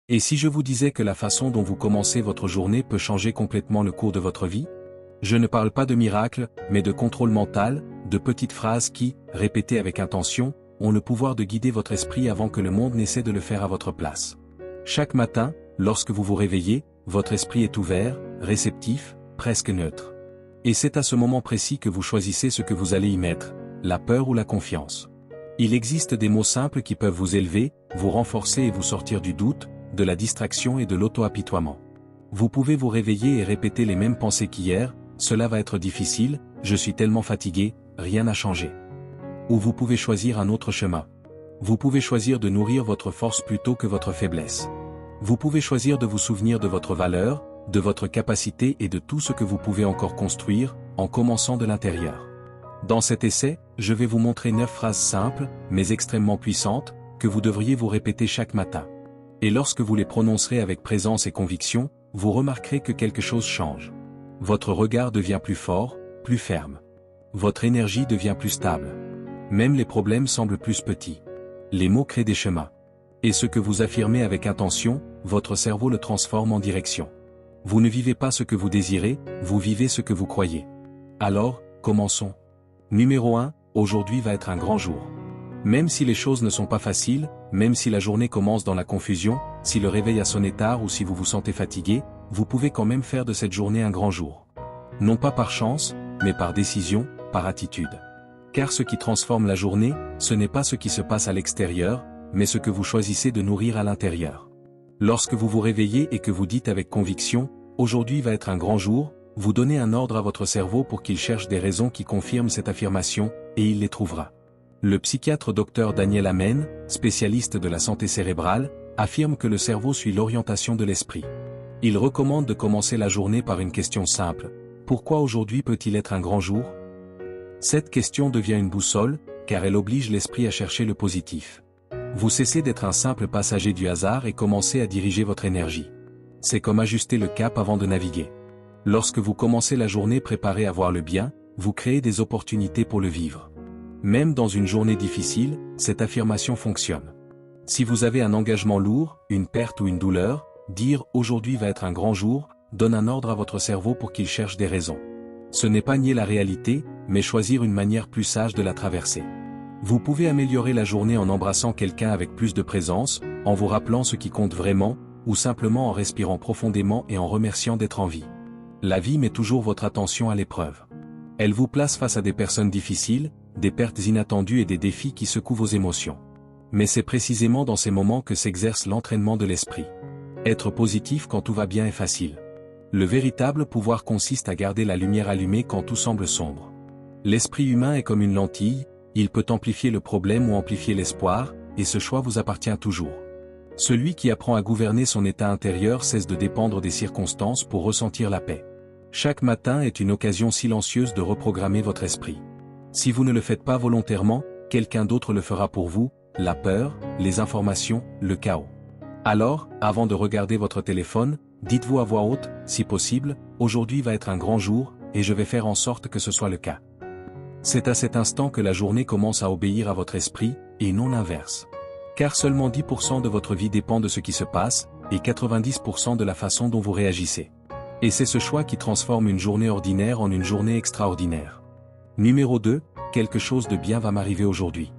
Et si je vous disais que la façon dont vous commencez votre journée peut changer complètement le cours de votre vie? Je ne parle pas de miracle, mais de contrôle mental, de petites phrases qui, répétées avec intention, ont le pouvoir de guider votre esprit avant que le monde n'essaie de le faire à votre place. Chaque matin, lorsque vous vous réveillez, votre esprit est ouvert, réceptif, presque neutre. Et c'est à ce moment précis que vous choisissez ce que vous allez y mettre, la peur ou la confiance. Il existe des mots simples qui peuvent vous élever, vous renforcer et vous sortir du doute, de la distraction et de l'auto-apitoiement. Vous pouvez vous réveiller et répéter les mêmes pensées qu'hier, cela va être difficile, je suis tellement fatigué, rien n'a changé. Ou vous pouvez choisir un autre chemin. Vous pouvez choisir de nourrir votre force plutôt que votre faiblesse. Vous pouvez choisir de vous souvenir de votre valeur, de votre capacité et de tout ce que vous pouvez encore construire, en commençant de l'intérieur. Dans cet essai, je vais vous montrer 9 phrases simples, mais extrêmement puissantes, que vous devriez vous répéter chaque matin. Et lorsque vous les prononcerez avec présence et conviction, vous remarquerez que quelque chose change. Votre regard devient plus fort, plus ferme. Votre énergie devient plus stable. Même les problèmes semblent plus petits. Les mots créent des chemins. Et ce que vous affirmez avec intention, votre cerveau le transforme en direction. Vous ne vivez pas ce que vous désirez, vous vivez ce que vous croyez. Alors, commençons. Numéro 1, aujourd'hui va être un grand jour. Même si les choses ne sont pas faciles, même si la journée commence dans la confusion, si le réveil a sonné tard ou si vous vous sentez fatigué, vous pouvez quand même faire de cette journée un grand jour. Non pas par chance, mais par décision, par attitude. Car ce qui transforme la journée, ce n'est pas ce qui se passe à l'extérieur, mais ce que vous choisissez de nourrir à l'intérieur. Lorsque vous vous réveillez et que vous dites avec conviction, aujourd'hui va être un grand jour, vous donnez un ordre à votre cerveau pour qu'il cherche des raisons qui confirment cette affirmation, et il les trouvera. Le psychiatre Dr Daniel Amen, spécialiste de la santé cérébrale, affirme que le cerveau suit l'orientation de l'esprit. Il recommande de commencer la journée par une question simple. Pourquoi aujourd'hui peut-il être un grand jour? Cette question devient une boussole, car elle oblige l'esprit à chercher le positif. Vous cessez d'être un simple passager du hasard et commencez à diriger votre énergie. C'est comme ajuster le cap avant de naviguer. Lorsque vous commencez la journée préparée à voir le bien, vous créez des opportunités pour le vivre. Même dans une journée difficile, cette affirmation fonctionne. Si vous avez un engagement lourd, une perte ou une douleur, dire « aujourd'hui va être un grand jour » donne un ordre à votre cerveau pour qu'il cherche des raisons. Ce n'est pas nier la réalité, mais choisir une manière plus sage de la traverser. Vous pouvez améliorer la journée en embrassant quelqu'un avec plus de présence, en vous rappelant ce qui compte vraiment, ou simplement en respirant profondément et en remerciant d'être en vie. La vie met toujours votre attention à l'épreuve. Elle vous place face à des personnes difficiles, des pertes inattendues et des défis qui secouent vos émotions. Mais c'est précisément dans ces moments que s'exerce l'entraînement de l'esprit. Être positif quand tout va bien est facile. Le véritable pouvoir consiste à garder la lumière allumée quand tout semble sombre. L'esprit humain est comme une lentille, il peut amplifier le problème ou amplifier l'espoir, et ce choix vous appartient toujours. Celui qui apprend à gouverner son état intérieur cesse de dépendre des circonstances pour ressentir la paix. Chaque matin est une occasion silencieuse de reprogrammer votre esprit. Si vous ne le faites pas volontairement, quelqu'un d'autre le fera pour vous, la peur, les informations, le chaos. Alors, avant de regarder votre téléphone, dites-vous à voix haute, si possible, aujourd'hui va être un grand jour, et je vais faire en sorte que ce soit le cas. C'est à cet instant que la journée commence à obéir à votre esprit, et non l'inverse. Car seulement 10% de votre vie dépend de ce qui se passe, et 90% de la façon dont vous réagissez. Et c'est ce choix qui transforme une journée ordinaire en une journée extraordinaire. Numéro 2, quelque chose de bien va m'arriver aujourd'hui.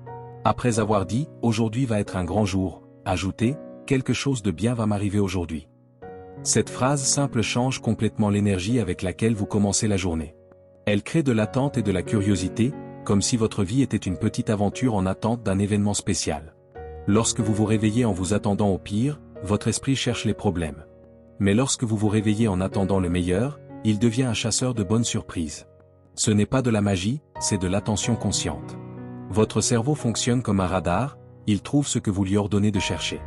Après avoir dit « aujourd'hui va être un grand jour », ajoutez « quelque chose de bien va m'arriver aujourd'hui ». Cette phrase simple change complètement l'énergie avec laquelle vous commencez la journée. Elle crée de l'attente et de la curiosité, comme si votre vie était une petite aventure en attente d'un événement spécial. Lorsque vous vous réveillez en vous attendant au pire, votre esprit cherche les problèmes. Mais lorsque vous vous réveillez en attendant le meilleur, il devient un chasseur de bonnes surprises. Ce n'est pas de la magie, c'est de l'attention consciente. Votre cerveau fonctionne comme un radar, il trouve ce que vous lui ordonnez de chercher.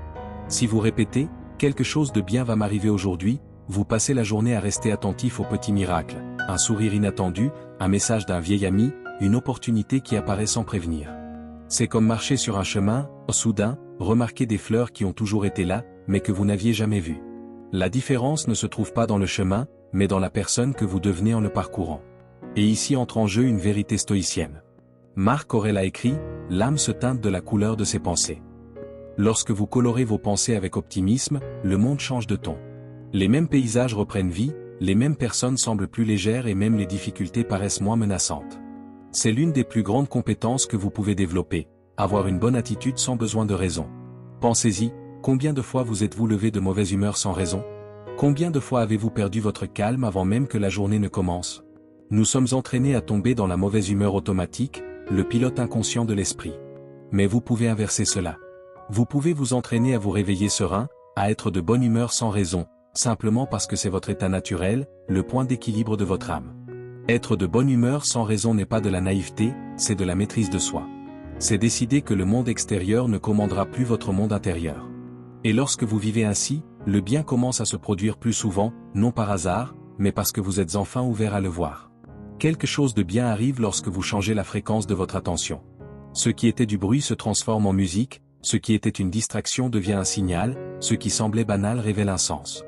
Si vous répétez « quelque chose de bien va m'arriver aujourd'hui », vous passez la journée à rester attentif aux petits miracles, un sourire inattendu, un message d'un vieil ami, une opportunité qui apparaît sans prévenir. C'est comme marcher sur un chemin, soudain, remarquer des fleurs qui ont toujours été là, mais que vous n'aviez jamais vues. La différence ne se trouve pas dans le chemin, mais dans la personne que vous devenez en le parcourant. Et ici entre en jeu une vérité stoïcienne. Marc Aurèle a écrit « L'âme se teinte de la couleur de ses pensées ». Lorsque vous colorez vos pensées avec optimisme, le monde change de ton. Les mêmes paysages reprennent vie, les mêmes personnes semblent plus légères et même les difficultés paraissent moins menaçantes. C'est l'une des plus grandes compétences que vous pouvez développer, avoir une bonne attitude sans besoin de raison. Pensez-y, combien de fois vous êtes-vous levé de mauvaise humeur sans raison? Combien de fois avez-vous perdu votre calme avant même que la journée ne commence? Nous sommes entraînés à tomber dans la mauvaise humeur automatique, le pilote inconscient de l'esprit. Mais vous pouvez inverser cela. Vous pouvez vous entraîner à vous réveiller serein, à être de bonne humeur sans raison, simplement parce que c'est votre état naturel, le point d'équilibre de votre âme. Être de bonne humeur sans raison n'est pas de la naïveté, c'est de la maîtrise de soi. C'est décider que le monde extérieur ne commandera plus votre monde intérieur. Et lorsque vous vivez ainsi, le bien commence à se produire plus souvent, non par hasard, mais parce que vous êtes enfin ouvert à le voir. Quelque chose de bien arrive lorsque vous changez la fréquence de votre attention. Ce qui était du bruit se transforme en musique, ce qui était une distraction devient un signal, ce qui semblait banal révèle un sens.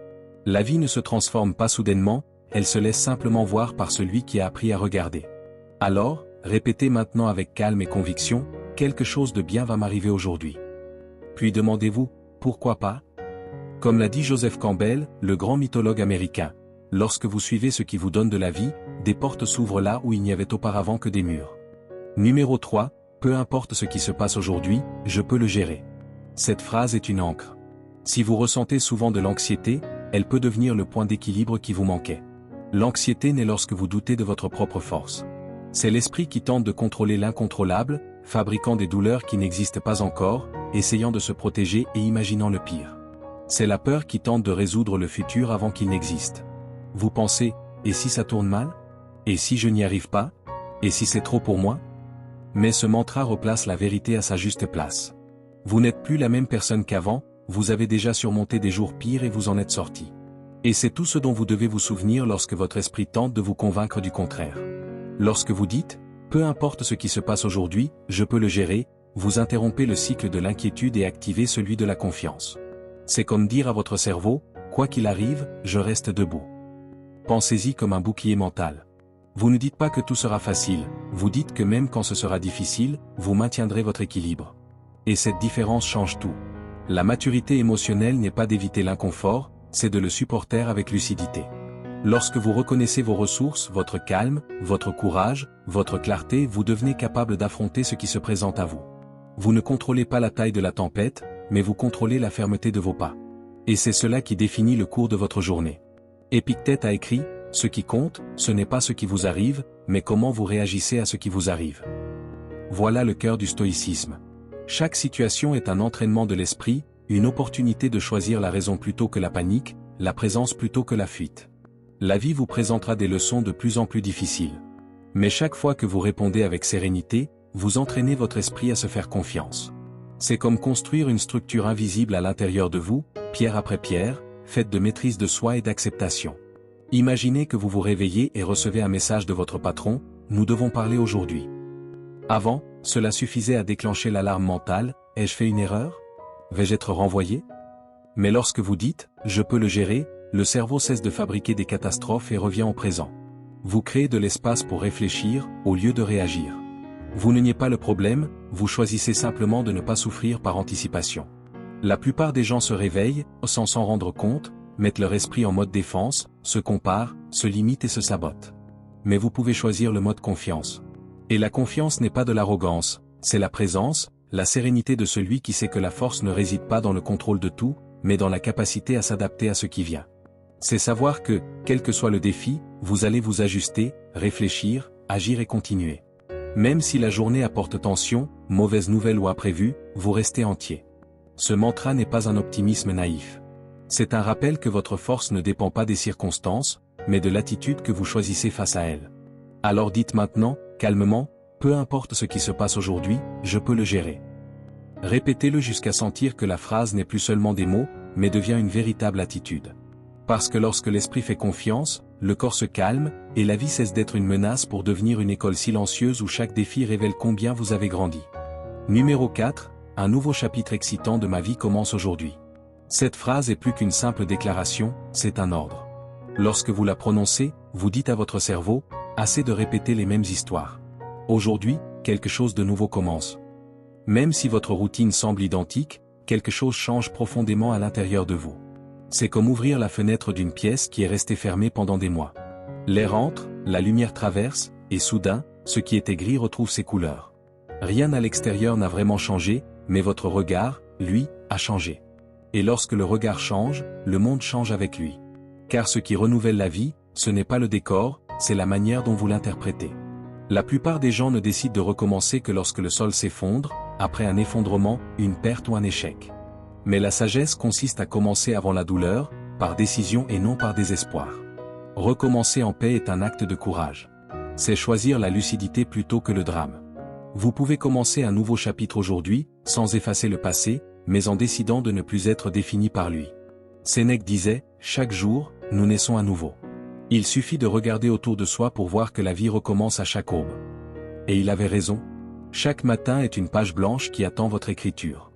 La vie ne se transforme pas soudainement, elle se laisse simplement voir par celui qui a appris à regarder. Alors, répétez maintenant avec calme et conviction, quelque chose de bien va m'arriver aujourd'hui. Puis demandez-vous, pourquoi pas? Comme l'a dit Joseph Campbell, le grand mythologue américain, lorsque vous suivez ce qui vous donne de la vie, des portes s'ouvrent là où il n'y avait auparavant que des murs. Numéro 3, peu importe ce qui se passe aujourd'hui, je peux le gérer. Cette phrase est une ancre. Si vous ressentez souvent de l'anxiété, elle peut devenir le point d'équilibre qui vous manquait. L'anxiété naît lorsque vous doutez de votre propre force. C'est l'esprit qui tente de contrôler l'incontrôlable, fabriquant des douleurs qui n'existent pas encore, essayant de se protéger et imaginant le pire. C'est la peur qui tente de résoudre le futur avant qu'il n'existe. Vous pensez, et si ça tourne mal? Et si je n'y arrive pas? Et si c'est trop pour moi? Mais ce mantra replace la vérité à sa juste place. Vous n'êtes plus la même personne qu'avant, vous avez déjà surmonté des jours pires et vous en êtes sorti. Et c'est tout ce dont vous devez vous souvenir lorsque votre esprit tente de vous convaincre du contraire. Lorsque vous dites, peu importe ce qui se passe aujourd'hui, je peux le gérer, vous interrompez le cycle de l'inquiétude et activez celui de la confiance. C'est comme dire à votre cerveau, quoi qu'il arrive, je reste debout. Pensez-y comme un bouclier mental. Vous ne dites pas que tout sera facile, vous dites que même quand ce sera difficile, vous maintiendrez votre équilibre. Et cette différence change tout. La maturité émotionnelle n'est pas d'éviter l'inconfort, c'est de le supporter avec lucidité. Lorsque vous reconnaissez vos ressources, votre calme, votre courage, votre clarté, vous devenez capable d'affronter ce qui se présente à vous. Vous ne contrôlez pas la taille de la tempête, mais vous contrôlez la fermeté de vos pas. Et c'est cela qui définit le cours de votre journée. Épictète a écrit, « Ce qui compte, ce n'est pas ce qui vous arrive, mais comment vous réagissez à ce qui vous arrive. » Voilà le cœur du stoïcisme. Chaque situation est un entraînement de l'esprit, une opportunité de choisir la raison plutôt que la panique, la présence plutôt que la fuite. La vie vous présentera des leçons de plus en plus difficiles. Mais chaque fois que vous répondez avec sérénité, vous entraînez votre esprit à se faire confiance. C'est comme construire une structure invisible à l'intérieur de vous, pierre après pierre, faite de maîtrise de soi et d'acceptation. Imaginez que vous vous réveillez et recevez un message de votre patron, « Nous devons parler aujourd'hui ». Avant, cela suffisait à déclencher l'alarme mentale, « Ai-je fait une erreur? Vais-je être renvoyé ?» Mais lorsque vous dites, « Je peux le gérer », le cerveau cesse de fabriquer des catastrophes et revient au présent. Vous créez de l'espace pour réfléchir, au lieu de réagir. Vous ne niez pas le problème, vous choisissez simplement de ne pas souffrir par anticipation. La plupart des gens se réveillent, sans s'en rendre compte, mettent leur esprit en mode défense, se comparent, se limitent et se sabotent. Mais vous pouvez choisir le mode confiance. Et la confiance n'est pas de l'arrogance, c'est la présence, la sérénité de celui qui sait que la force ne réside pas dans le contrôle de tout, mais dans la capacité à s'adapter à ce qui vient. C'est savoir que, quel que soit le défi, vous allez vous ajuster, réfléchir, agir et continuer. Même si la journée apporte tension, mauvaise nouvelle ou imprévue, vous restez entier. Ce mantra n'est pas un optimisme naïf. C'est un rappel que votre force ne dépend pas des circonstances, mais de l'attitude que vous choisissez face à elles. Alors dites maintenant, calmement, peu importe ce qui se passe aujourd'hui, je peux le gérer. Répétez-le jusqu'à sentir que la phrase n'est plus seulement des mots, mais devient une véritable attitude. Parce que lorsque l'esprit fait confiance, le corps se calme, et la vie cesse d'être une menace pour devenir une école silencieuse où chaque défi révèle combien vous avez grandi. Numéro 4, un nouveau chapitre excitant de ma vie commence aujourd'hui. Cette phrase est plus qu'une simple déclaration, c'est un ordre. Lorsque vous la prononcez, vous dites à votre cerveau, assez de répéter les mêmes histoires. Aujourd'hui, quelque chose de nouveau commence. Même si votre routine semble identique, quelque chose change profondément à l'intérieur de vous. C'est comme ouvrir la fenêtre d'une pièce qui est restée fermée pendant des mois. L'air entre, la lumière traverse, et soudain, ce qui était gris retrouve ses couleurs. Rien à l'extérieur n'a vraiment changé, mais votre regard, lui, a changé. Et lorsque le regard change, le monde change avec lui. Car ce qui renouvelle la vie, ce n'est pas le décor, c'est la manière dont vous l'interprétez. La plupart des gens ne décident de recommencer que lorsque le sol s'effondre, après un effondrement, une perte ou un échec. Mais la sagesse consiste à commencer avant la douleur, par décision et non par désespoir. Recommencer en paix est un acte de courage. C'est choisir la lucidité plutôt que le drame. Vous pouvez commencer un nouveau chapitre aujourd'hui, sans effacer le passé, mais en décidant de ne plus être défini par lui. Sénèque disait, « Chaque jour, nous naissons à nouveau. » Il suffit de regarder autour de soi pour voir que la vie recommence à chaque aube. Et il avait raison. Chaque matin est une page blanche qui attend votre écriture.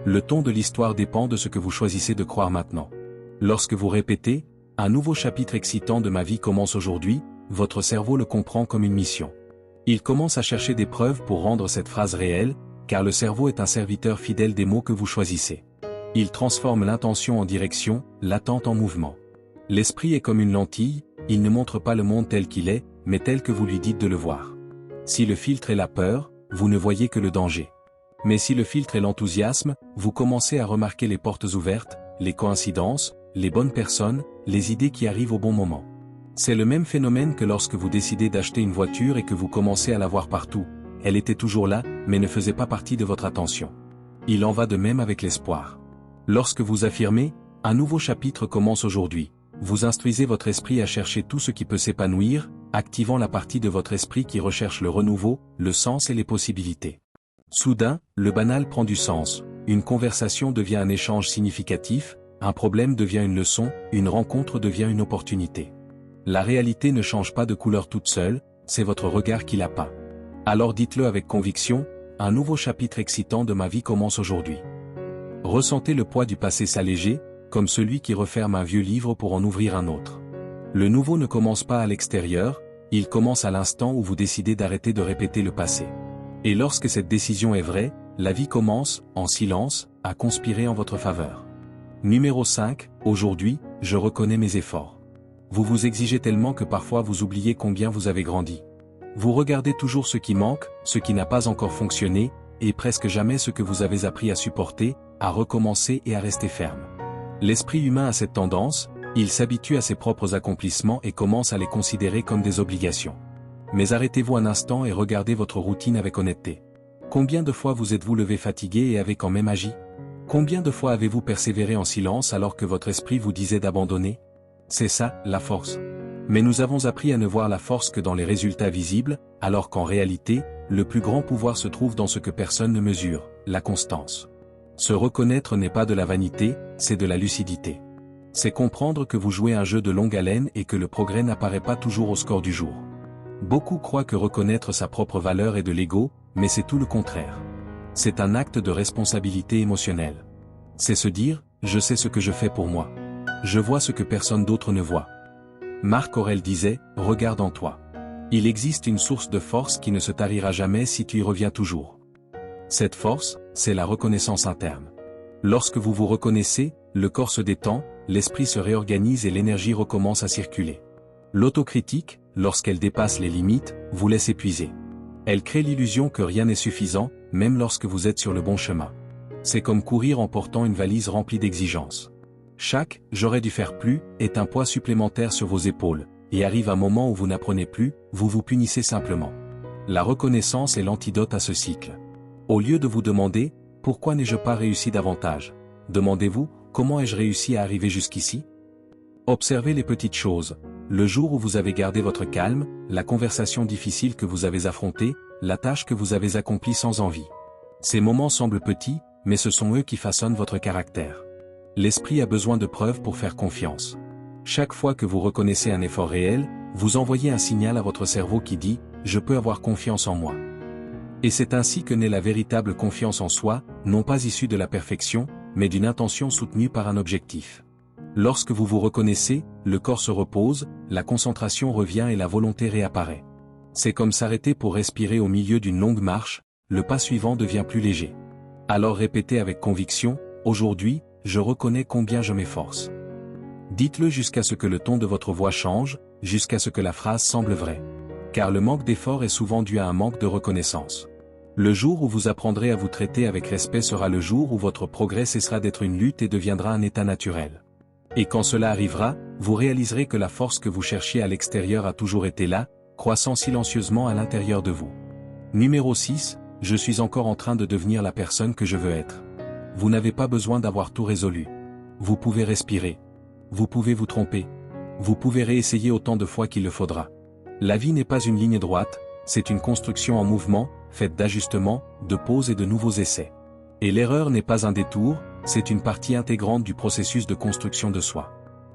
Le ton de l'histoire dépend de ce que vous choisissez de croire maintenant. Lorsque vous répétez, « Un nouveau chapitre excitant de ma vie commence aujourd'hui », votre cerveau le comprend comme une mission. Il commence à chercher des preuves pour rendre cette phrase réelle, car le cerveau est un serviteur fidèle des mots que vous choisissez. Il transforme l'intention en direction, l'attente en mouvement. L'esprit est comme une lentille, il ne montre pas le monde tel qu'il est, mais tel que vous lui dites de le voir. Si le filtre est la peur, vous ne voyez que le danger. Mais si le filtre est l'enthousiasme, vous commencez à remarquer les portes ouvertes, les coïncidences, les bonnes personnes, les idées qui arrivent au bon moment. C'est le même phénomène que lorsque vous décidez d'acheter une voiture et que vous commencez à la voir partout. Elle était toujours là, mais ne faisait pas partie de votre attention. Il en va de même avec l'espoir. Lorsque vous affirmez, « Un nouveau chapitre commence aujourd'hui », vous instruisez votre esprit à chercher tout ce qui peut s'épanouir, activant la partie de votre esprit qui recherche le renouveau, le sens et les possibilités. Soudain, le banal prend du sens, une conversation devient un échange significatif, un problème devient une leçon, une rencontre devient une opportunité. La réalité ne change pas de couleur toute seule, c'est votre regard qui la peint. Alors dites-le avec conviction, « Un nouveau chapitre excitant de ma vie commence aujourd'hui ». Ressentez le poids du passé s'alléger, comme celui qui referme un vieux livre pour en ouvrir un autre. Le nouveau ne commence pas à l'extérieur, il commence à l'instant où vous décidez d'arrêter de répéter le passé. Et lorsque cette décision est vraie, la vie commence, en silence, à conspirer en votre faveur. Numéro 5, aujourd'hui, je reconnais mes efforts. Vous vous exigez tellement que parfois vous oubliez combien vous avez grandi. Vous regardez toujours ce qui manque, ce qui n'a pas encore fonctionné, et presque jamais ce que vous avez appris à supporter, à recommencer et à rester ferme. L'esprit humain a cette tendance, il s'habitue à ses propres accomplissements et commence à les considérer comme des obligations. Mais arrêtez-vous un instant et regardez votre routine avec honnêteté. Combien de fois vous êtes-vous levé fatigué et avez quand même agi? Combien de fois avez-vous persévéré en silence alors que votre esprit vous disait d'abandonner? C'est ça, la force. Mais nous avons appris à ne voir la force que dans les résultats visibles, alors qu'en réalité, le plus grand pouvoir se trouve dans ce que personne ne mesure, la constance. Se reconnaître n'est pas de la vanité, c'est de la lucidité. C'est comprendre que vous jouez un jeu de longue haleine et que le progrès n'apparaît pas toujours au score du jour. Beaucoup croient que reconnaître sa propre valeur est de l'ego, mais c'est tout le contraire. C'est un acte de responsabilité émotionnelle. C'est se dire, je sais ce que je fais pour moi. Je vois ce que personne d'autre ne voit. Marc Aurèle disait, regarde en toi. Il existe une source de force qui ne se tarira jamais si tu y reviens toujours. Cette force, c'est la reconnaissance interne. Lorsque vous vous reconnaissez, le corps se détend, l'esprit se réorganise et l'énergie recommence à circuler. L'autocritique, lorsqu'elle dépasse les limites, vous laisse épuiser. Elle crée l'illusion que rien n'est suffisant, même lorsque vous êtes sur le bon chemin. C'est comme courir en portant une valise remplie d'exigences. Chaque « j'aurais dû faire plus » est un poids supplémentaire sur vos épaules, et arrive un moment où vous n'apprenez plus, vous vous punissez simplement. La reconnaissance est l'antidote à ce cycle. Au lieu de vous demander « pourquoi n'ai-je pas réussi davantage ?» demandez-vous « comment ai-je réussi à arriver jusqu'ici ?» Observez les petites choses. Le jour où vous avez gardé votre calme, la conversation difficile que vous avez affrontée, la tâche que vous avez accomplie sans envie. Ces moments semblent petits, mais ce sont eux qui façonnent votre caractère. L'esprit a besoin de preuves pour faire confiance. Chaque fois que vous reconnaissez un effort réel, vous envoyez un signal à votre cerveau qui dit « je peux avoir confiance en moi ». Et c'est ainsi que naît la véritable confiance en soi, non pas issue de la perfection, mais d'une intention soutenue par un objectif. Lorsque vous vous reconnaissez, le corps se repose, la concentration revient et la volonté réapparaît. C'est comme s'arrêter pour respirer au milieu d'une longue marche, le pas suivant devient plus léger. Alors répétez avec conviction, aujourd'hui, je reconnais combien je m'efforce. Dites-le jusqu'à ce que le ton de votre voix change, jusqu'à ce que la phrase semble vraie. Car le manque d'effort est souvent dû à un manque de reconnaissance. Le jour où vous apprendrez à vous traiter avec respect sera le jour où votre progrès cessera d'être une lutte et deviendra un état naturel. Et quand cela arrivera, vous réaliserez que la force que vous cherchiez à l'extérieur a toujours été là, croissant silencieusement à l'intérieur de vous. Numéro 6, je suis encore en train de devenir la personne que je veux être. Vous n'avez pas besoin d'avoir tout résolu. Vous pouvez respirer. Vous pouvez vous tromper. Vous pouvez réessayer autant de fois qu'il le faudra. La vie n'est pas une ligne droite, c'est une construction en mouvement, faite d'ajustements, de pauses et de nouveaux essais. Et l'erreur n'est pas un détour, c'est une partie intégrante du processus de construction de soi.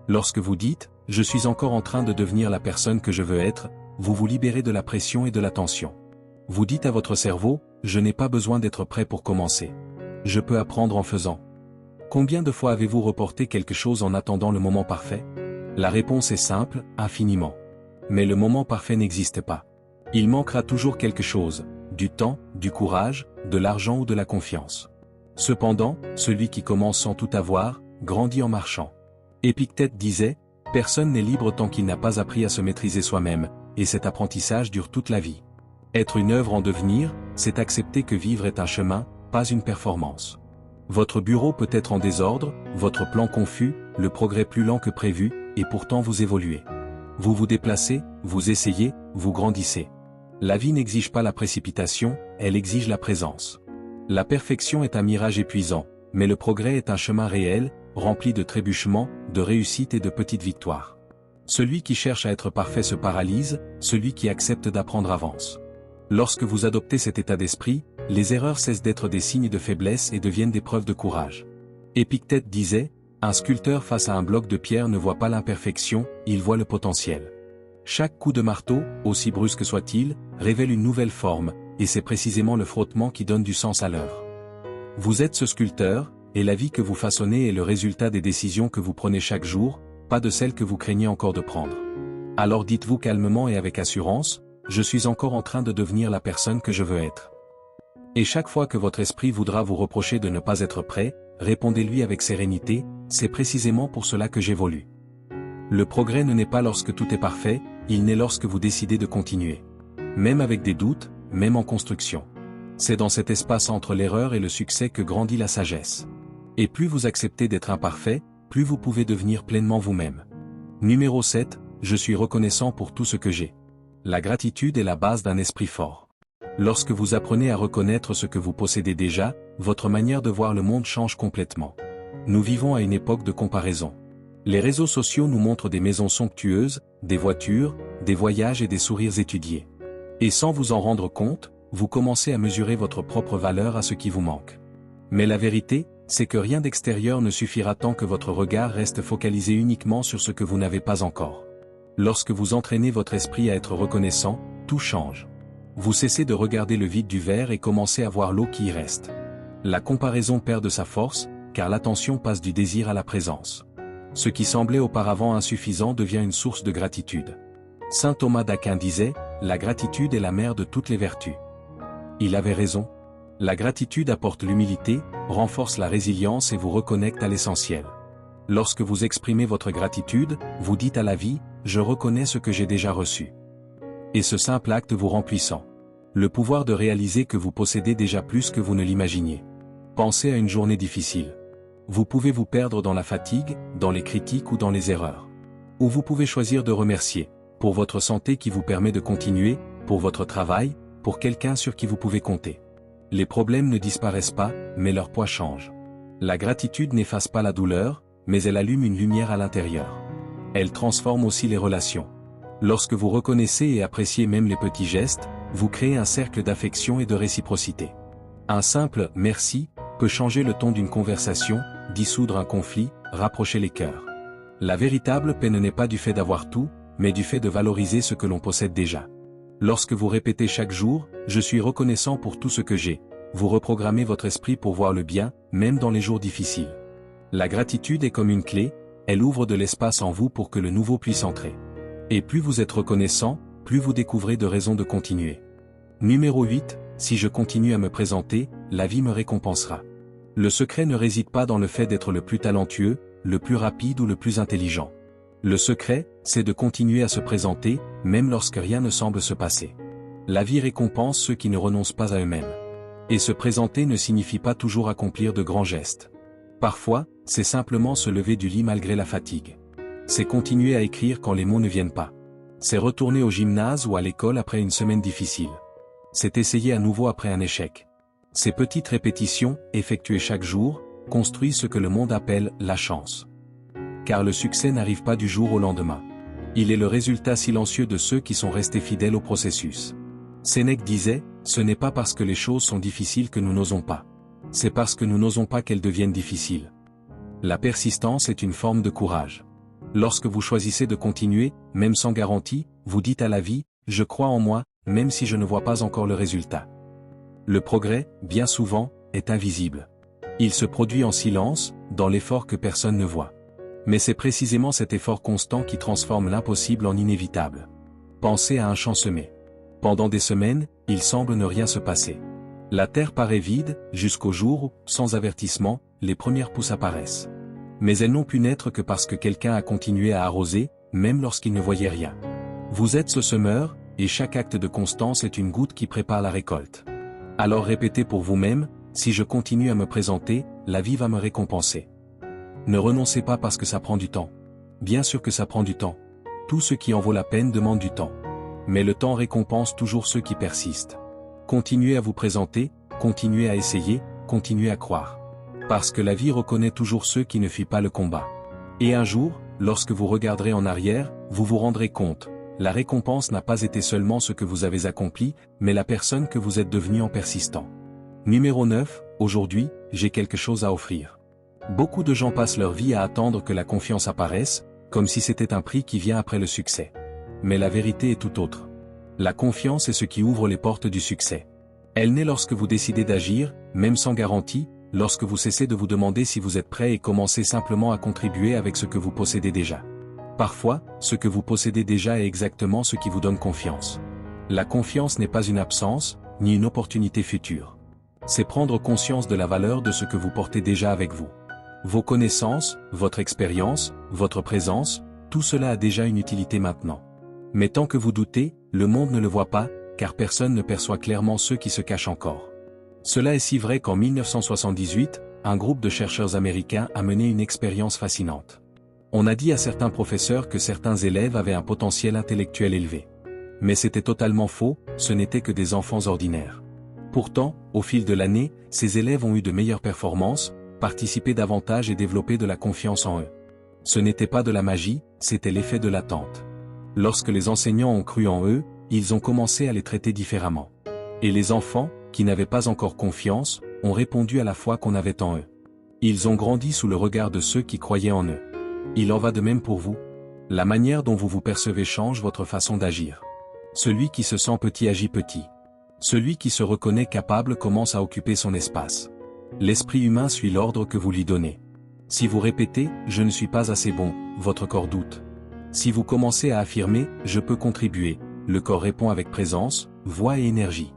Lorsque vous dites « je suis encore en train de devenir la personne que je veux être », vous vous libérez de la pression et de la tension. Vous dites à votre cerveau « je n'ai pas besoin d'être prêt pour commencer. Je peux apprendre en faisant ». Combien de fois avez-vous reporté quelque chose en attendant le moment parfait? La réponse est simple, infiniment. Mais le moment parfait n'existe pas. Il manquera toujours quelque chose, du temps, du courage, de l'argent ou de la confiance. Cependant, celui qui commence sans tout avoir, grandit en marchant. Épictète disait, « Personne n'est libre tant qu'il n'a pas appris à se maîtriser soi-même, et cet apprentissage dure toute la vie. » Être une œuvre en devenir, c'est accepter que vivre est un chemin, pas une performance. Votre bureau peut être en désordre, votre plan confus, le progrès plus lent que prévu, et pourtant vous évoluez. Vous vous déplacez, vous essayez, vous grandissez. La vie n'exige pas la précipitation, elle exige la présence. La perfection est un mirage épuisant, mais le progrès est un chemin réel, rempli de trébuchements, de réussites et de petites victoires. Celui qui cherche à être parfait se paralyse, celui qui accepte d'apprendre avance. Lorsque vous adoptez cet état d'esprit, les erreurs cessent d'être des signes de faiblesse et deviennent des preuves de courage. Épictète disait, « Un sculpteur face à un bloc de pierre ne voit pas l'imperfection, il voit le potentiel. » Chaque coup de marteau, aussi brusque soit-il, révèle une nouvelle forme, et c'est précisément le frottement qui donne du sens à l'œuvre. Vous êtes ce sculpteur, et la vie que vous façonnez est le résultat des décisions que vous prenez chaque jour, pas de celles que vous craignez encore de prendre. Alors dites-vous calmement et avec assurance, « Je suis encore en train de devenir la personne que je veux être. » Et chaque fois que votre esprit voudra vous reprocher de ne pas être prêt, répondez-lui avec sérénité, « C'est précisément pour cela que j'évolue. » Le progrès ne naît pas lorsque tout est parfait, il naît lorsque vous décidez de continuer. Même avec des doutes, même en construction. C'est dans cet espace entre l'erreur et le succès que grandit la sagesse. Et plus vous acceptez d'être imparfait, plus vous pouvez devenir pleinement vous-même. Numéro 7, je suis reconnaissant pour tout ce que j'ai. La gratitude est la base d'un esprit fort. Lorsque vous apprenez à reconnaître ce que vous possédez déjà, votre manière de voir le monde change complètement. Nous vivons à une époque de comparaison. Les réseaux sociaux nous montrent des maisons somptueuses, des voitures, des voyages et des sourires étudiés. Et sans vous en rendre compte, vous commencez à mesurer votre propre valeur à ce qui vous manque. Mais la vérité, c'est que rien d'extérieur ne suffira tant que votre regard reste focalisé uniquement sur ce que vous n'avez pas encore. Lorsque vous entraînez votre esprit à être reconnaissant, tout change. Vous cessez de regarder le vide du verre et commencez à voir l'eau qui y reste. La comparaison perd de sa force, car l'attention passe du désir à la présence. Ce qui semblait auparavant insuffisant devient une source de gratitude. Saint Thomas d'Aquin disait, « La gratitude est la mère de toutes les vertus. » Il avait raison. La gratitude apporte l'humilité, renforce la résilience et vous reconnecte à l'essentiel. Lorsque vous exprimez votre gratitude, vous dites à la vie, « Je reconnais ce que j'ai déjà reçu. » Et ce simple acte vous rend puissant. Le pouvoir de réaliser que vous possédez déjà plus que vous ne l'imaginiez. Pensez à une journée difficile. Vous pouvez vous perdre dans la fatigue, dans les critiques ou dans les erreurs. Ou vous pouvez choisir de remercier, pour votre santé qui vous permet de continuer, pour votre travail, pour quelqu'un sur qui vous pouvez compter. Les problèmes ne disparaissent pas, mais leur poids change. La gratitude n'efface pas la douleur, mais elle allume une lumière à l'intérieur. Elle transforme aussi les relations. Lorsque vous reconnaissez et appréciez même les petits gestes, vous créez un cercle d'affection et de réciprocité. Un simple « merci » peut changer le ton d'une conversation, dissoudre un conflit, rapprocher les cœurs. La véritable paix ne naît pas du fait d'avoir tout, mais du fait de valoriser ce que l'on possède déjà. Lorsque vous répétez chaque jour, « Je suis reconnaissant pour tout ce que j'ai », vous reprogrammez votre esprit pour voir le bien, même dans les jours difficiles. La gratitude est comme une clé, elle ouvre de l'espace en vous pour que le nouveau puisse entrer. Et plus vous êtes reconnaissant, plus vous découvrez de raisons de continuer. Numéro 8, si je continue à me présenter, la vie me récompensera. Le secret ne réside pas dans le fait d'être le plus talentueux, le plus rapide ou le plus intelligent. Le secret, c'est de continuer à se présenter, même lorsque rien ne semble se passer. La vie récompense ceux qui ne renoncent pas à eux-mêmes. Et se présenter ne signifie pas toujours accomplir de grands gestes. Parfois, c'est simplement se lever du lit malgré la fatigue. C'est continuer à écrire quand les mots ne viennent pas. C'est retourner au gymnase ou à l'école après une semaine difficile. C'est essayer à nouveau après un échec. Ces petites répétitions, effectuées chaque jour, construisent ce que le monde appelle la chance. Car le succès n'arrive pas du jour au lendemain. Il est le résultat silencieux de ceux qui sont restés fidèles au processus. Sénèque disait, ce n'est pas parce que les choses sont difficiles que nous n'osons pas. C'est parce que nous n'osons pas qu'elles deviennent difficiles. La persistance est une forme de courage. Lorsque vous choisissez de continuer, même sans garantie, vous dites à la vie, je crois en moi, même si je ne vois pas encore le résultat. Le progrès, bien souvent, est invisible. Il se produit en silence, dans l'effort que personne ne voit. Mais c'est précisément cet effort constant qui transforme l'impossible en inévitable. Pensez à un champ semé. Pendant des semaines, il semble ne rien se passer. La terre paraît vide, jusqu'au jour où, sans avertissement, les premières pousses apparaissent. Mais elles n'ont pu naître que parce que quelqu'un a continué à arroser, même lorsqu'il ne voyait rien. Vous êtes ce semeur, et chaque acte de constance est une goutte qui prépare la récolte. Alors répétez pour vous-même, si je continue à me présenter, la vie va me récompenser. Ne renoncez pas parce que ça prend du temps. Bien sûr que ça prend du temps. Tout ce qui en vaut la peine demande du temps. Mais le temps récompense toujours ceux qui persistent. Continuez à vous présenter, continuez à essayer, continuez à croire. Parce que la vie reconnaît toujours ceux qui ne fuient pas le combat. Et un jour, lorsque vous regarderez en arrière, vous vous rendrez compte, la récompense n'a pas été seulement ce que vous avez accompli, mais la personne que vous êtes devenu en persistant. Numéro 9, aujourd'hui, j'ai quelque chose à offrir. Beaucoup de gens passent leur vie à attendre que la confiance apparaisse, comme si c'était un prix qui vient après le succès. Mais la vérité est tout autre. La confiance est ce qui ouvre les portes du succès. Elle naît lorsque vous décidez d'agir, même sans garantie, lorsque vous cessez de vous demander si vous êtes prêt et commencez simplement à contribuer avec ce que vous possédez déjà. Parfois, ce que vous possédez déjà est exactement ce qui vous donne confiance. La confiance n'est pas une absence, ni une opportunité future. C'est prendre conscience de la valeur de ce que vous portez déjà avec vous. Vos connaissances, votre expérience, votre présence, tout cela a déjà une utilité maintenant. Mais tant que vous doutez, le monde ne le voit pas, car personne ne perçoit clairement ceux qui se cachent encore. Cela est si vrai qu'en 1978, un groupe de chercheurs américains a mené une expérience fascinante. On a dit à certains professeurs que certains élèves avaient un potentiel intellectuel élevé. Mais c'était totalement faux, ce n'étaient que des enfants ordinaires. Pourtant, au fil de l'année, ces élèves ont eu de meilleures performances, participé davantage et développé de la confiance en eux. Ce n'était pas de la magie, c'était l'effet de l'attente. Lorsque les enseignants ont cru en eux, ils ont commencé à les traiter différemment. Et les enfants, qui n'avaient pas encore confiance, ont répondu à la foi qu'on avait en eux. Ils ont grandi sous le regard de ceux qui croyaient en eux. Il en va de même pour vous. La manière dont vous vous percevez change votre façon d'agir. Celui qui se sent petit agit petit. Celui qui se reconnaît capable commence à occuper son espace. L'esprit humain suit l'ordre que vous lui donnez. Si vous répétez « je ne suis pas assez bon », votre corps doute. Si vous commencez à affirmer « je peux contribuer », le corps répond avec présence, voix et énergie.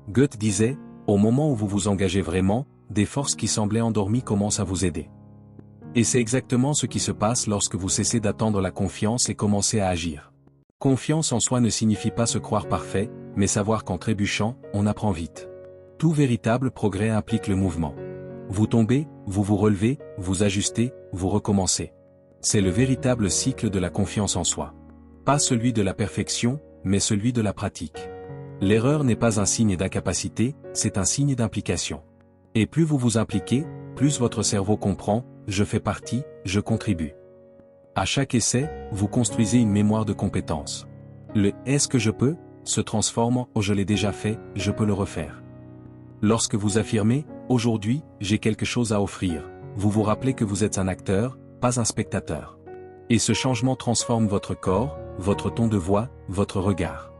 Goethe disait « au moment où vous vous engagez vraiment, des forces qui semblaient endormies commencent à vous aider ». Et c'est exactement ce qui se passe lorsque vous cessez d'attendre la confiance et commencez à agir. Confiance en soi ne signifie pas se croire parfait, mais savoir qu'en trébuchant, on apprend vite. Tout véritable progrès implique le mouvement. Vous tombez, vous vous relevez, vous ajustez, vous recommencez. C'est le véritable cycle de la confiance en soi. Pas celui de la perfection, mais celui de la pratique. L'erreur n'est pas un signe d'incapacité, c'est un signe d'implication. Et plus vous vous impliquez, plus votre cerveau comprend, je fais partie, je contribue. À chaque essai, vous construisez une mémoire de compétences. Le « est-ce que je peux » se transforme en « oh je l'ai déjà fait, je peux le refaire ». Lorsque vous affirmez « aujourd'hui, j'ai quelque chose à offrir », vous vous rappelez que vous êtes un acteur, pas un spectateur. Et ce changement transforme votre corps, votre ton de voix, votre regard.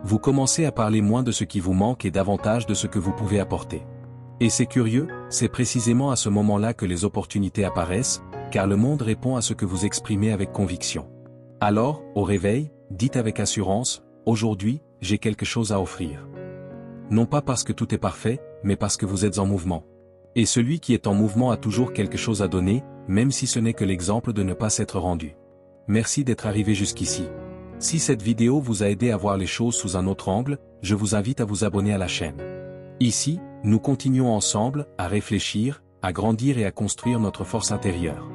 Vous commencez à parler moins de ce qui vous manque et davantage de ce que vous pouvez apporter. Et c'est curieux, c'est précisément à ce moment-là que les opportunités apparaissent, car le monde répond à ce que vous exprimez avec conviction. Alors, au réveil, dites avec assurance, « aujourd'hui, j'ai quelque chose à offrir ». Non pas parce que tout est parfait, mais parce que vous êtes en mouvement. Et celui qui est en mouvement a toujours quelque chose à donner, même si ce n'est que l'exemple de ne pas s'être rendu. Merci d'être arrivé jusqu'ici. Si cette vidéo vous a aidé à voir les choses sous un autre angle, je vous invite à vous abonner à la chaîne. Ici, nous continuons ensemble à réfléchir, à grandir et à construire notre force intérieure.